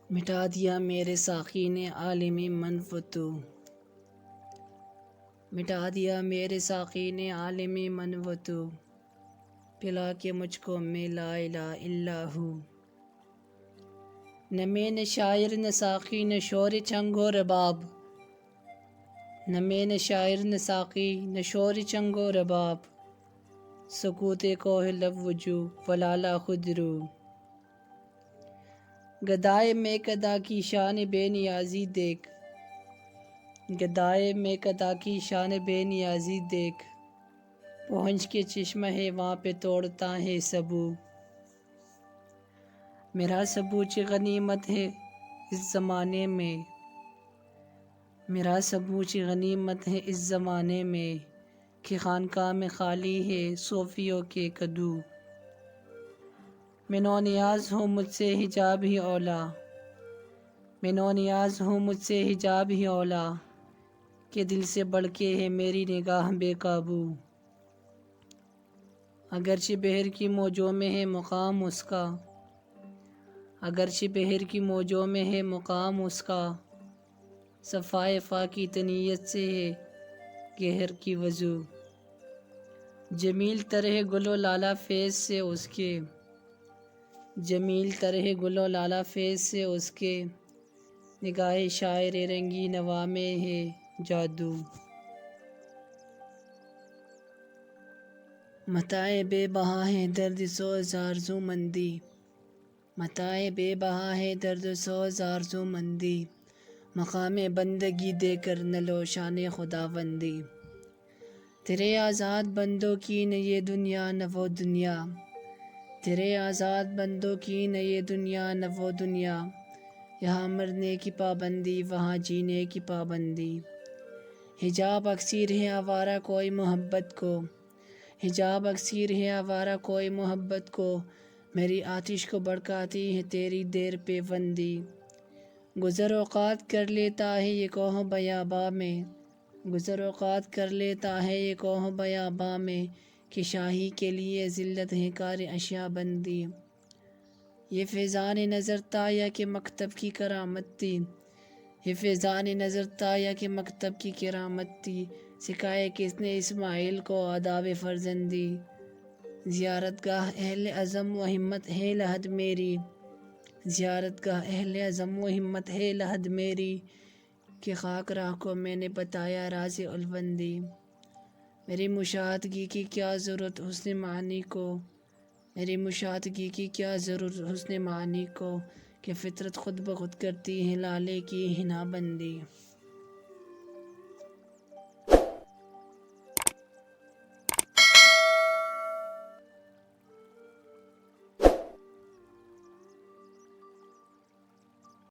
مٹا دیا میرے ساقی نے عالمی من و تو، مٹا دیا میرے ساقی نے عالمی من و تو، پلا کے مجھ کو میں لا الہ الا ہو۔ نہ میں نہ شاعر نہ ساقی نہ شور چنگ و رباب، نہ میں نہ شاعر نہ ساقی نہ شور چنگ و رباب، سکوت کوہ لب وجو ولالہ خود رو۔ گدائے میں کدا کی شان بے نیازی دیکھ، گدائے میں کدا کی شان بے نیازی دیکھ، پہنچ کے چشمہ ہے وہاں پہ توڑتا ہے سبو۔ میرا سبوچ غنیمت ہے اس زمانے میں، میرا سبوچ غنیمت ہے اس زمانے میں، کہ خانقاہ میں خالی ہے صوفیوں کے کدو۔ میں نو نیاز ہوں مجھ سے حجاب ہی اولیٰ، میں نو نیاز ہوں مجھ سے حجاب ہی اولیٰ، کہ دل سے بڑھ کے ہے میری نگاہ بے قابو۔ اگرچہ بحر کی موجوں میں ہے مقام اس کا، اگرچہ بحر کی موجوں میں ہے مقام اس کا، صفائے فا کی تنیت سے ہے گہر کی وضو۔ جمیل تر ہے گل و لالہ فیض سے اس کے، جمیل تر ہے گل و لالہ فیض سے اس کے، نگاہ شاعر رنگی نوا میں ہے جادو۔ متاع بے بہا ہے درد سوز آرزو مندی، متاع بے بہا ہے درد سوز آرزو مندی، مقام بندگی دے کر نہ لو شان خداوندی۔ تیرے آزاد بندوں کی نہ یہ دنیا نہ وہ دنیا، تیرے آزاد بندوں کی نہ یہ دنیا نہ وہ دنیا، یہاں مرنے کی پابندی وہاں جینے کی پابندی۔ حجاب اکثیر ہے آوارہ کوئی محبت کو، حجاب اکثیر ہے آوارہ کوئی محبت کو، میری آتش کو بھڑکاتی ہے تیری دیر پیوندی۔ گزر اوقات کر لیتا ہے یہ کوہ بیاباں میں، گزر اوقات کر لیتا ہے یہ کوہ بیاباں میں، کہ شاہی کے لیے ذلت ہے کار اشیاء بندی۔ یہ فیضان نظر تایا کہ مکتب کی کرامت تھی، یہ فیضان نظر تایا کہ مکتب کی کرامت تھی، سکھائے کس نے اسماعیل کو آداب فرزندی۔ زیارت گاہ اہل عزم و ہمت ہے لحد میری، زیارت گاہ اہل عزم و ہمت ہے لحد میری، کہ خاک راہ کو میں نے بتایا راز الوندی۔ میری مشاہدگی کی کیا ضرورت حسن معنی کو، میری مشاہدگی کی کیا ضرورت حسن معنی کو، کہ فطرت خود بخود کرتی ہے لالے کی حنا بندی۔